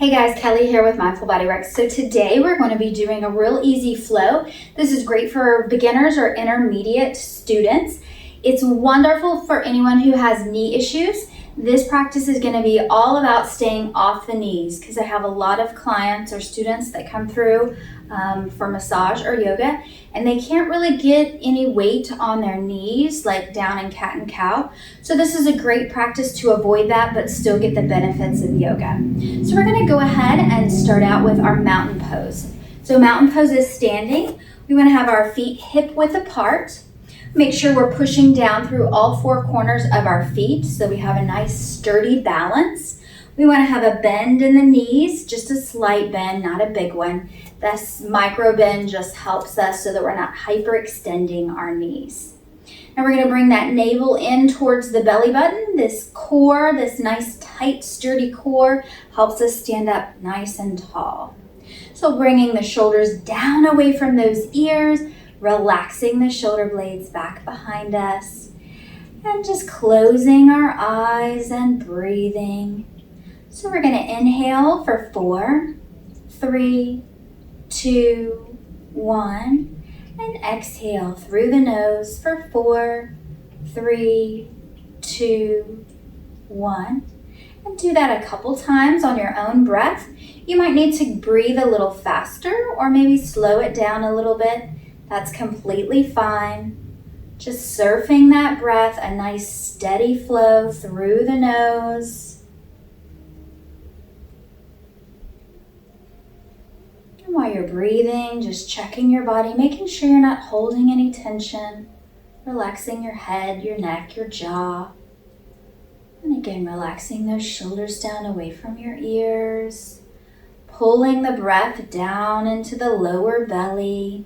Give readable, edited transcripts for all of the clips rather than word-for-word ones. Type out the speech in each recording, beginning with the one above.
Hey guys, Kelly here with Mindful Bodyworks. So today we're going to be doing a real easy flow. This is great for beginners or intermediate students. It's wonderful for anyone who has knee issues. This practice is going to be all about staying off the knees because I have a lot of clients or students that come through for massage or yoga, and they can't really get any weight on their knees like down in cat and cow. So this is a great practice to avoid that but still get the benefits of yoga. So we're going to go ahead and start out with our mountain pose. So mountain pose is standing. We want to have our feet hip width apart. Make sure we're pushing down through all four corners of our feet so we have a nice sturdy balance. We want to have a bend in the knees, just a slight bend, not a big one. This micro bend just helps us so that we're not hyperextending our knees. Now we're going to bring that navel in towards the belly button. This core, this nice tight sturdy core helps us stand up nice and tall. So bringing the shoulders down away from those ears, relaxing the shoulder blades back behind us, and just closing our eyes and breathing. So we're going to inhale for 4, 3, 2, 1, and exhale through the nose for 4, 3, 2, 1. And do that a couple times on your own breath. You might need to breathe a little faster or maybe slow it down a little bit. That's completely fine. Just surfing that breath, a nice steady flow through the nose. And while you're breathing, just checking your body, making sure you're not holding any tension, relaxing your head, your neck, your jaw. And again, relaxing those shoulders down away from your ears, pulling the breath down into the lower belly.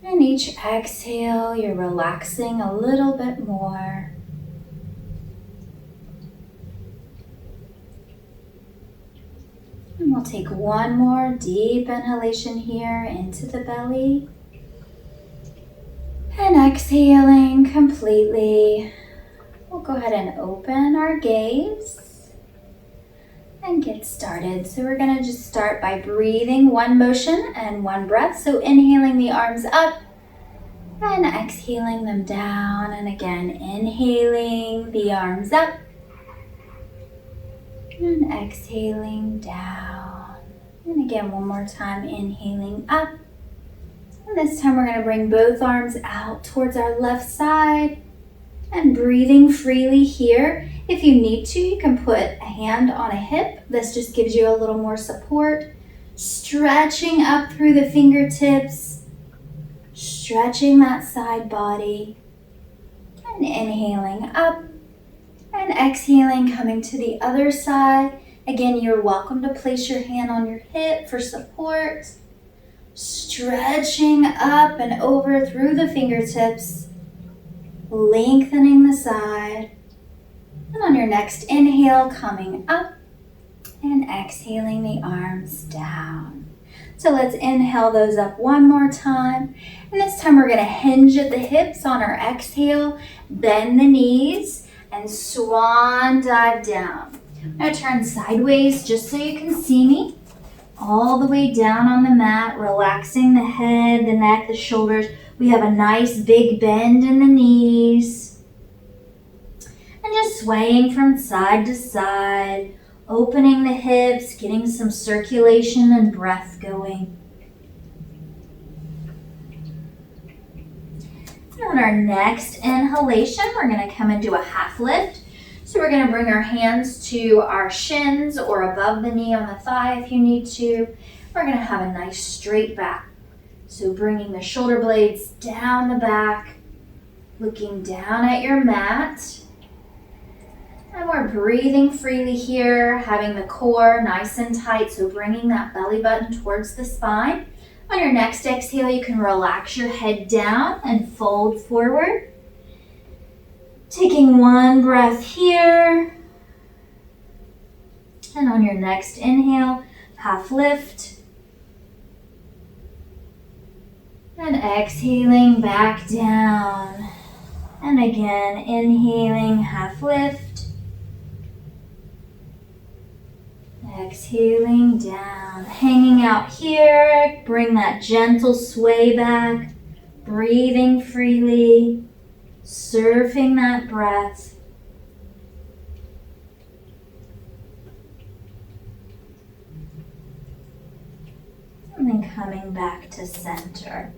And each exhale, you're relaxing a little bit more. And we'll take one more deep inhalation here into the belly. And exhaling completely. We'll go ahead and open our gaze and get started. So we're going to just start by breathing one motion and one breath. So inhaling the arms up and exhaling them down. And again, inhaling the arms up and exhaling down. And again, one more time, inhaling up. And this time we're going to bring both arms out towards our left side and breathing freely here. If you need to, you can put a hand on a hip. This just gives you a little more support. Stretching up through the fingertips, stretching that side body, and inhaling up and exhaling, coming to the other side. Again, you're welcome to place your hand on your hip for support. Stretching up and over through the fingertips, lengthening the side. And on your next inhale, coming up and exhaling the arms down. So let's inhale those up one more time. And this time we're going to hinge at the hips on our exhale, bend the knees, and swan dive down. I'm going to turn sideways just so you can see me. All the way down on the mat, relaxing the head, the neck, the shoulders. We have a nice big bend in the knees. And just swaying from side to side, opening the hips, getting some circulation and breath going. And on our next inhalation, we're going to come into a half lift. So we're going to bring our hands to our shins or above the knee on the thigh if you need to. We're going to have a nice straight back. So bringing the shoulder blades down the back, looking down at your mat. And we're breathing freely here, having the core nice and tight, so bringing that belly button towards the spine. On your next exhale, you can relax your head down and fold forward. Taking one breath here. And on your next inhale, half lift. And exhaling back down. And again, inhaling, half lift. exhaling down. Hanging out here, bring that gentle sway back. Breathing freely, surfing that breath. And then coming back to center.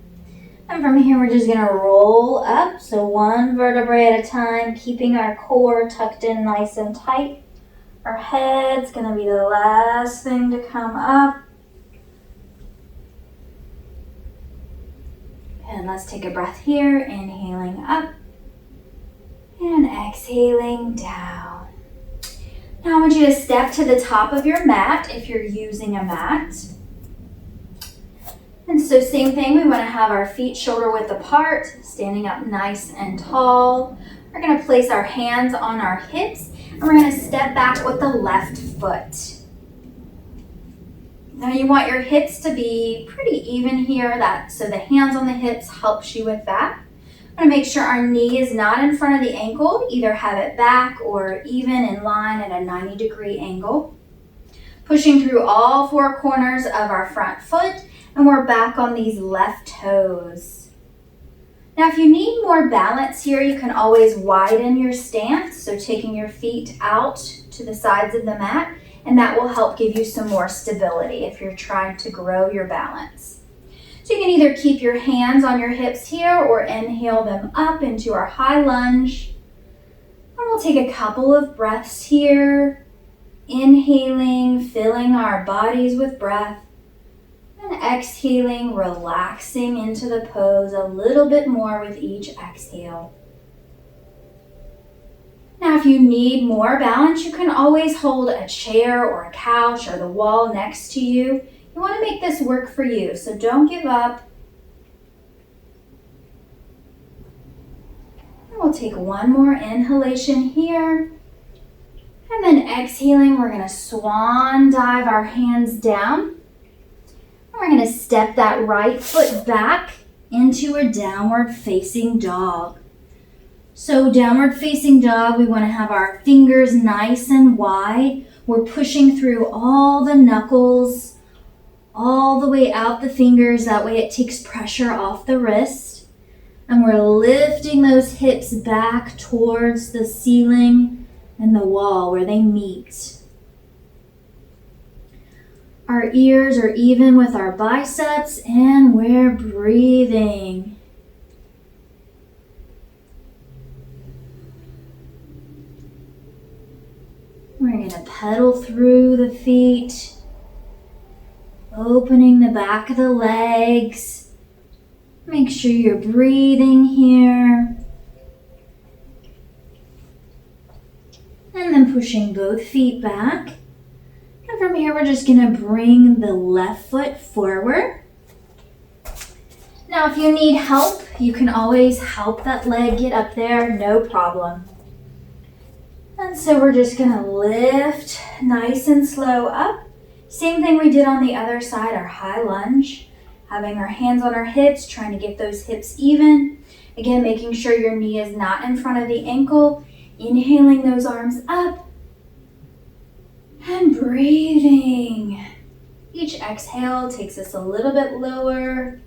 And from here, we're just gonna roll up. So one vertebrae at a time, keeping our core tucked in nice and tight. Our head's gonna be the last thing to come up. And let's take a breath here, inhaling up and exhaling down. Now I want you to step to the top of your mat if you're using a mat. And so same thing, we want to have our feet shoulder width apart, standing up nice and tall. We're going to place our hands on our hips and we're going to step back with the left foot. Now you want your hips to be pretty even here, so the hands on the hips helps you with that. I'm going to make sure our knee is not in front of the ankle, either have it back or even in line at a 90-degree angle. Pushing through all four corners of our front foot, and we're back on these left toes. Now if you need more balance here, you can always widen your stance, so taking your feet out to the sides of the mat, and that will help give you some more stability if you're trying to grow your balance. So you can either keep your hands on your hips here or inhale them up into our high lunge. And we'll take a couple of breaths here, inhaling, filling our bodies with breath, and exhaling, relaxing into the pose a little bit more with each exhale. Now, if you need more balance, you can always hold a chair or a couch or the wall next to you. You want to make this work for you, so don't give up. And we'll take one more inhalation here. And then exhaling, we're going to swan dive our hands down. And we're going to step that right foot back into a downward facing dog. So downward facing dog, we want to have our fingers nice and wide. We're pushing through all the knuckles, all the way out the fingers. That way it takes pressure off the wrist. And we're lifting those hips back towards the ceiling and the wall where they meet. Our ears are even with our biceps, and we're breathing. We're going to pedal through the feet, opening the back of the legs. Make sure you're breathing here. And then pushing both feet back. And from here, we're just going to bring the left foot forward. Now, if you need help, you can always help that leg get up there, no problem. And so we're just going to lift nice and slow up. Same thing we did on the other side, our high lunge. Having our hands on our hips, trying to get those hips even. Again, making sure your knee is not in front of the ankle. Inhaling those arms up. And breathing. Each exhale takes us a little bit lower.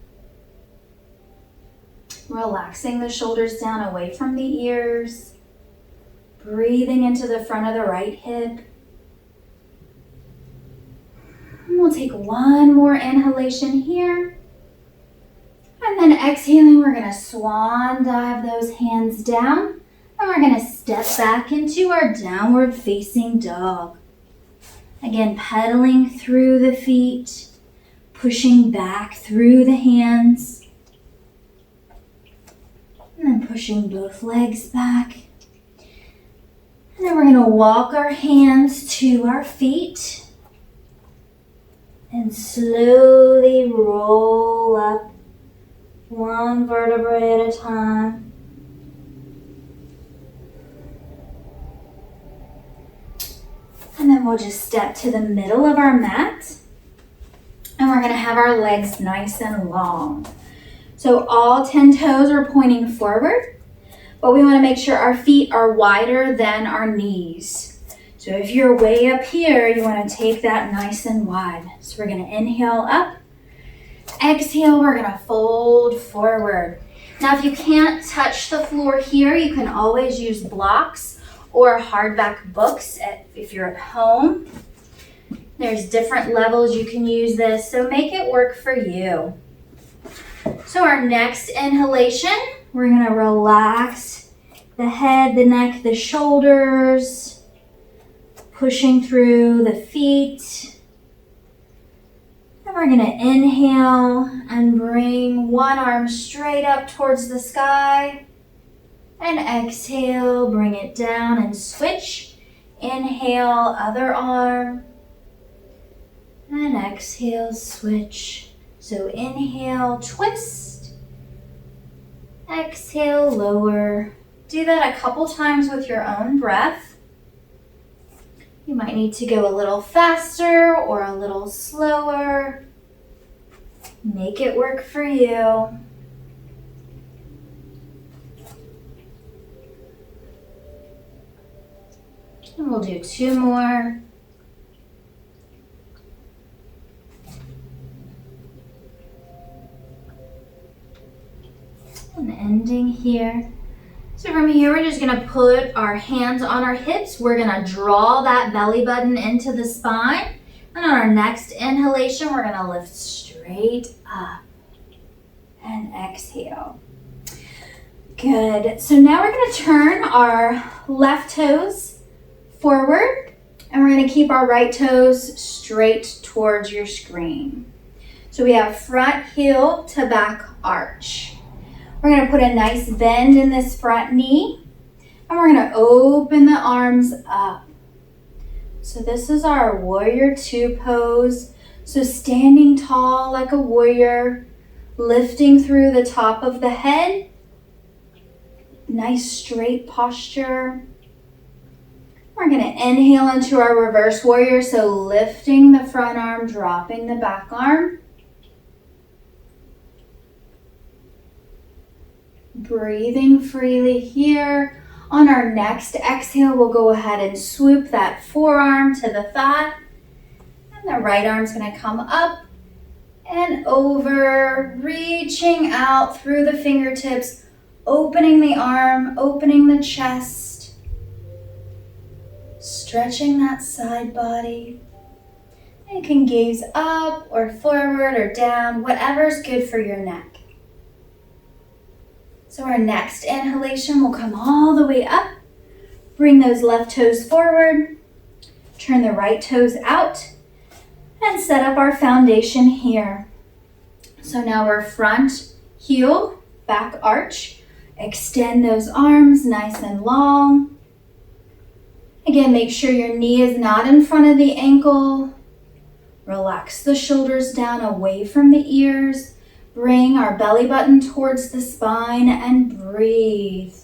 Relaxing the shoulders down away from the ears. Breathing into the front of the right hip. And we'll take one more inhalation here. And then exhaling, we're going to swan dive those hands down. And we're going to step back into our downward facing dog. Again, pedaling through the feet, pushing back through the hands. And then pushing both legs back. And then we're going to walk our hands to our feet and slowly roll up one vertebrae at a time. And then we'll just step to the middle of our mat. And we're going to have our legs nice and long. So all 10 toes are pointing forward. But we want to make sure our feet are wider than our knees. So So if you're way up here, you want to take that nice and wide. So we're going to inhale up. Exhale, we're going to fold forward. Now, if you can't touch the floor here, you can always use blocks or hardback books if you're at home. There's different levels you can use this, so make it work for you. So our next inhalation, we're going to relax the head, the neck, the shoulders, pushing through the feet. And we're going to inhale and bring one arm straight up towards the sky. And exhale, bring it down and switch. Inhale, other arm. And exhale, switch. So inhale, twist. Exhale, lower. Do that a couple times with your own breath. You might need to go a little faster or a little slower. Make it work for you. And we'll do 2 more. And ending here. So from here, we're just gonna put our hands on our hips. We're gonna draw that belly button into the spine. And on our next inhalation, we're gonna lift straight up and exhale. Good. So now we're gonna turn our left toes forward and we're gonna keep our right toes straight towards your screen. So we have front heel to back arch. We're going to put a nice bend in this front knee, and we're going to open the arms up. So this is our warrior 2 pose. So standing tall like a warrior, lifting through the top of the head. Nice straight posture. We're going to inhale into our reverse warrior. So lifting the front arm, dropping the back arm. Breathing freely here. On our next exhale, we'll go ahead and swoop that forearm to the thigh. And the right arm's going to come up and over, reaching out through the fingertips, opening the arm, opening the chest, stretching that side body. And you can gaze up or forward or down, whatever's good for your neck. So our next inhalation will come all the way up. Bring those left toes forward. Turn the right toes out. And set up our foundation here. So now we're front heel, back arch. Extend those arms nice and long. Again, make sure your knee is not in front of the ankle. Relax the shoulders down away from the ears. Bring our belly button towards the spine and breathe.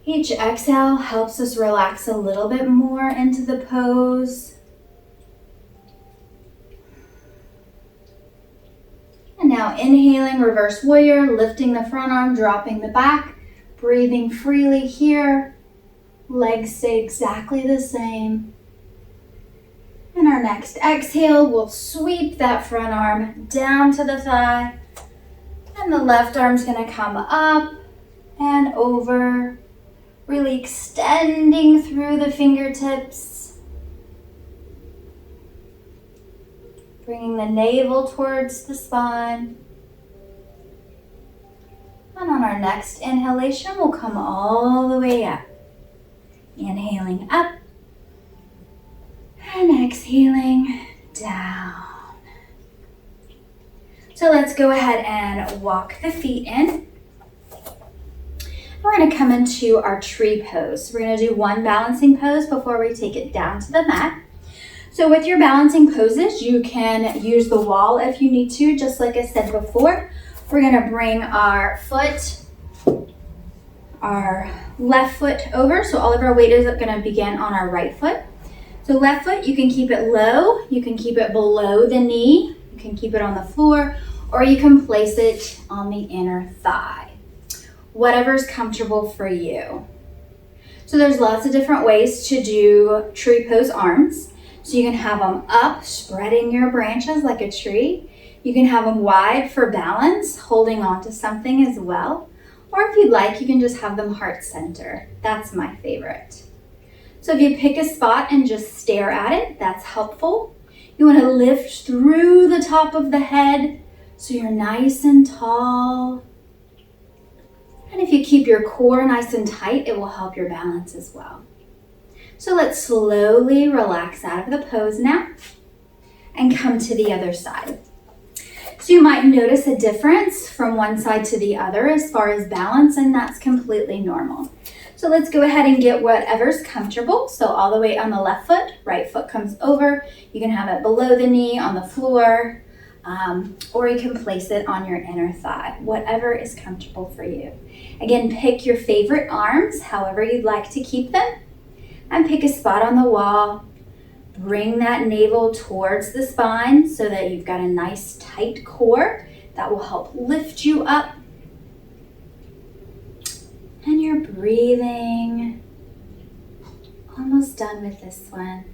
Each exhale helps us relax a little bit more into the pose. And now inhaling, reverse warrior, lifting the front arm, dropping the back, breathing freely here. Legs stay exactly the same. And our next exhale, we'll sweep that front arm down to the thigh. And the left arm's gonna come up and over, really extending through the fingertips. Bringing the navel towards the spine. And on our next inhalation, we'll come all the way up. Inhaling up. And exhaling down. So let's go ahead and walk the feet in. We're going to come into our tree pose. We're going to do one balancing pose before we take it down to the mat. So with your balancing poses, you can use the wall if you need to, just like I said before. We're going to bring our left foot over. So all of our weight is going to begin on our right foot. So left foot, you can keep it low, you can keep it below the knee, you can keep it on the floor, or you can place it on the inner thigh. Whatever's comfortable for you. So there's lots of different ways to do tree pose arms. So you can have them up, spreading your branches like a tree. You can have them wide for balance, holding on to something as well. Or if you'd like, you can just have them heart center. That's my favorite. So if you pick a spot and just stare at it, that's helpful. You want to lift through the top of the head so you're nice and tall. And if you keep your core nice and tight, it will help your balance as well. So let's slowly relax out of the pose now and come to the other side. So you might notice a difference from one side to the other as far as balance, and that's completely normal. So let's go ahead and get whatever's comfortable. So all the way on the left foot, right foot comes over. You can have it below the knee on the floor, or you can place it on your inner thigh, whatever is comfortable for you. Again, pick your favorite arms, however you'd like to keep them, and pick a spot on the wall. Bring that navel towards the spine so that you've got a nice tight core that will help lift you up. And you're breathing. Almost done with this one.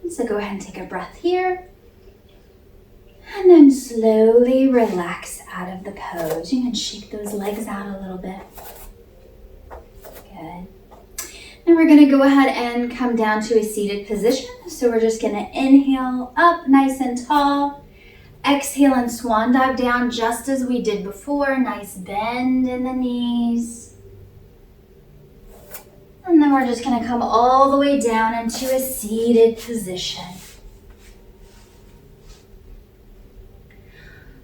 So go ahead and take a breath here. And then slowly relax out of the pose. You can shake those legs out a little bit. Good. Now we're going to go ahead and come down to a seated position. So we're just going to inhale up nice and tall. Exhale and swan dive down just as we did before. Nice bend in the knees. And then we're just going to come all the way down into a seated position.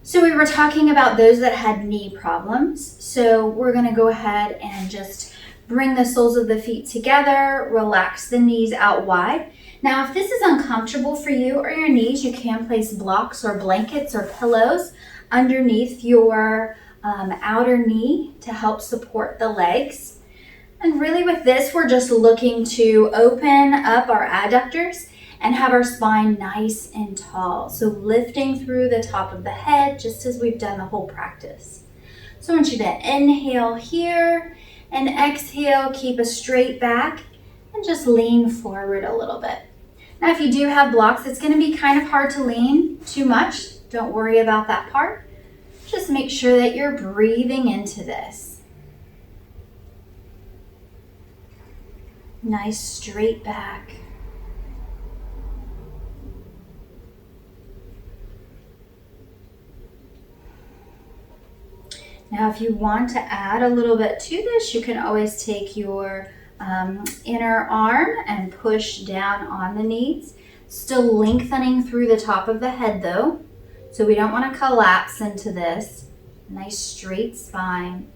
So we were talking about those that had knee problems. So we're going to go ahead and just bring the soles of the feet together, relax the knees out wide. Now, if this is uncomfortable for you or your knees, you can place blocks or blankets or pillows underneath your outer knee to help support the legs. And really with this, we're just looking to open up our adductors and have our spine nice and tall. So lifting through the top of the head, just as we've done the whole practice. So I want you to inhale here and exhale, keep a straight back and just lean forward a little bit. Now, if you do have blocks, it's going to be kind of hard to lean too much. Don't worry about that part. Just make sure that you're breathing into this. Nice straight back. Now, if you want to add a little bit to this, you can always take your inner arm and push down on the knees. Still lengthening through the top of the head though, so we don't want to collapse into this. Nice straight spine.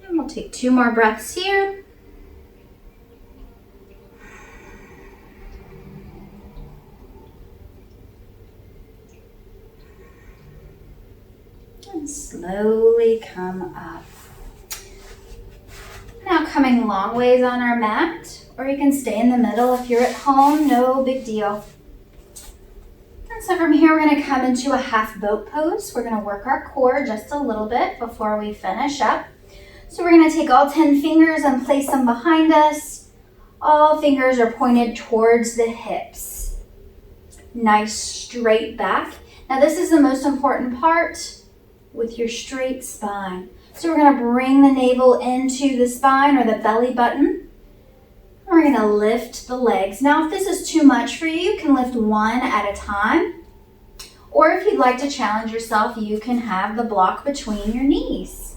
And we'll take 2 more breaths here. And slowly come up. Now coming long ways on our mat, or you can stay in the middle if you're at home, no big deal. And so from here, we're going to come into a half boat pose. We're going to work our core just a little bit before we finish up. So we're going to take all 10 fingers and place them behind us. All fingers are pointed towards the hips. Nice straight back. Now this is the most important part with your straight spine. So we're going to bring the navel into the spine or the belly button. We're going to lift the legs. Now, if this is too much for you, you can lift one at a time. Or if you'd like to challenge yourself, you can have the block between your knees.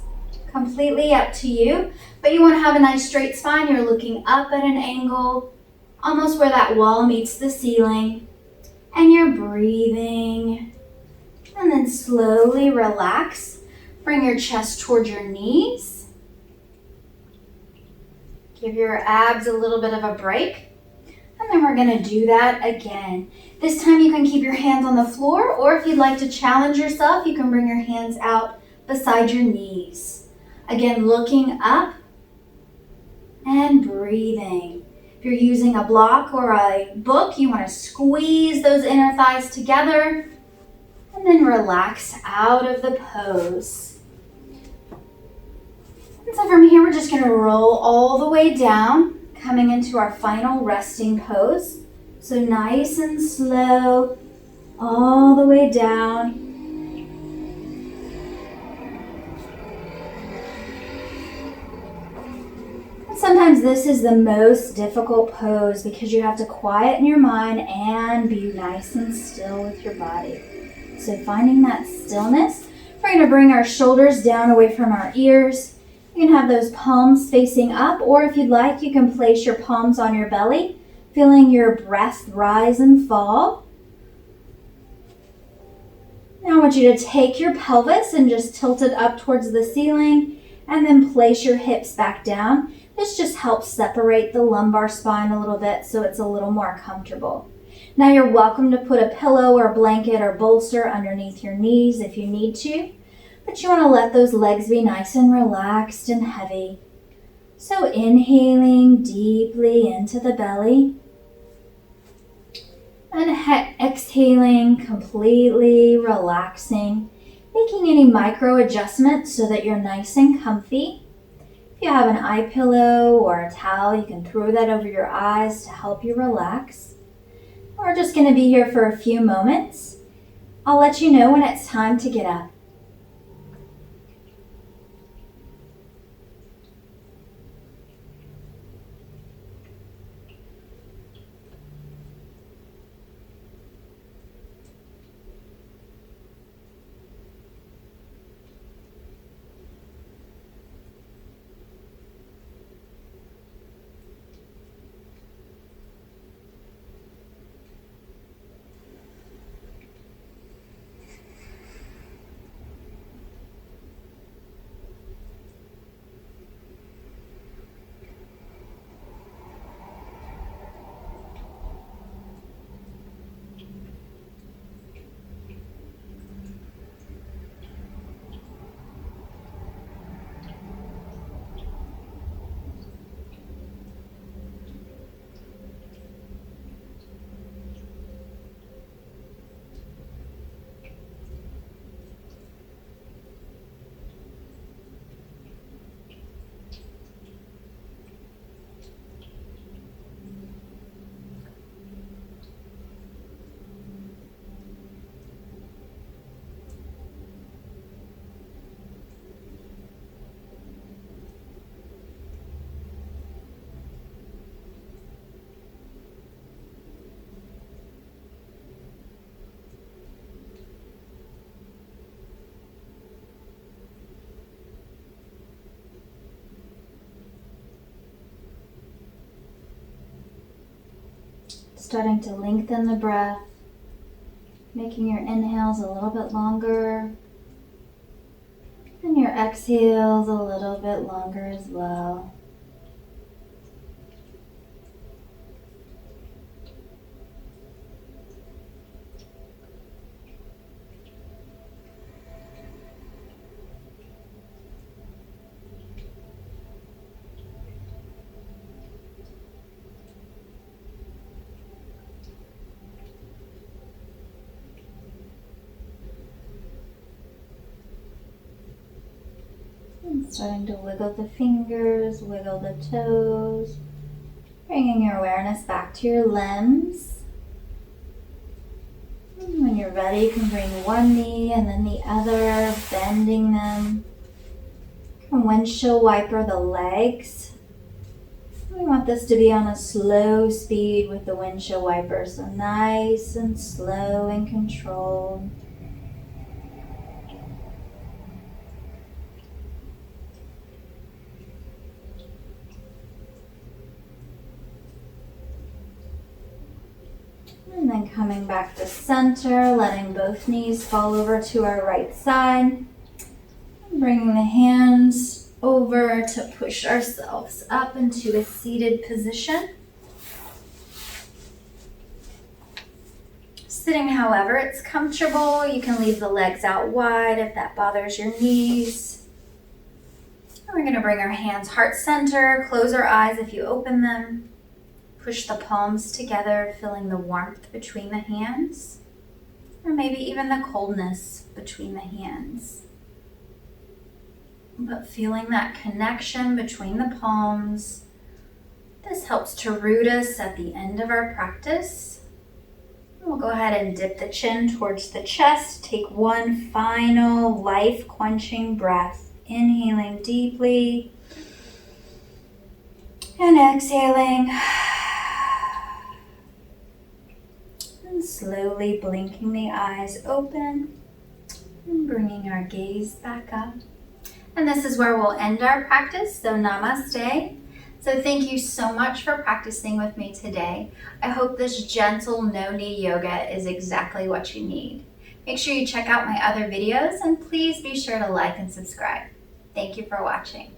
Completely up to you. But you want to have a nice straight spine. You're looking up at an angle, almost where that wall meets the ceiling. And you're breathing. And then slowly relax. Bring your chest towards your knees. Give your abs a little bit of a break. And then we're going to do that again. This time you can keep your hands on the floor, or if you'd like to challenge yourself, you can bring your hands out beside your knees. Again, looking up and breathing. If you're using a block or a book, you want to squeeze those inner thighs together. And then relax out of the pose. And so from here, we're just going to roll all the way down, coming into our final resting pose. So nice and slow, all the way down. And sometimes this is the most difficult pose because you have to quieten your mind and be nice and still with your body. So finding that stillness, we're going to bring our shoulders down away from our ears. You can have those palms facing up, or if you'd like, you can place your palms on your belly, feeling your breath rise and fall. Now I want you to take your pelvis and just tilt it up towards the ceiling, and then place your hips back down. This just helps separate the lumbar spine a little bit so it's a little more comfortable. Now you're welcome to put a pillow or blanket or bolster underneath your knees if you need to, but you want to let those legs be nice and relaxed and heavy. So inhaling deeply into the belly and exhaling, completely relaxing, making any micro adjustments so that you're nice and comfy. If you have an eye pillow or a towel, you can throw that over your eyes to help you relax. We're just going to be here for a few moments. I'll let you know when it's time to get up. Starting to lengthen the breath, making your inhales a little bit longer and your exhales a little bit longer as well. Starting to wiggle the fingers, wiggle the toes, bringing your awareness back to your limbs. And when you're ready, you can bring one knee and then the other, bending them. And windshield wiper the legs. We want this to be on a slow speed with the windshield wiper, so nice and slow and controlled. And then coming back to center, letting both knees fall over to our right side. Bringing the hands over to push ourselves up into a seated position. Sitting, however, it's comfortable. You can leave the legs out wide if that bothers your knees. And we're going to bring our hands heart center, close our eyes if you open them. Push the palms together, feeling the warmth between the hands. or maybe even the coldness between the hands. But feeling that connection between the palms, this helps to root us at the end of our practice. We'll go ahead and dip the chin towards the chest. Take one final life-quenching breath. Inhaling deeply and exhaling. And slowly blinking the eyes open and bringing our gaze back up. And this is where we'll end our practice, so namaste. So thank you so much for practicing with me today. I hope this gentle no-knee yoga is exactly what you need. Make sure you check out my other videos and please be sure to like and subscribe. Thank you for watching.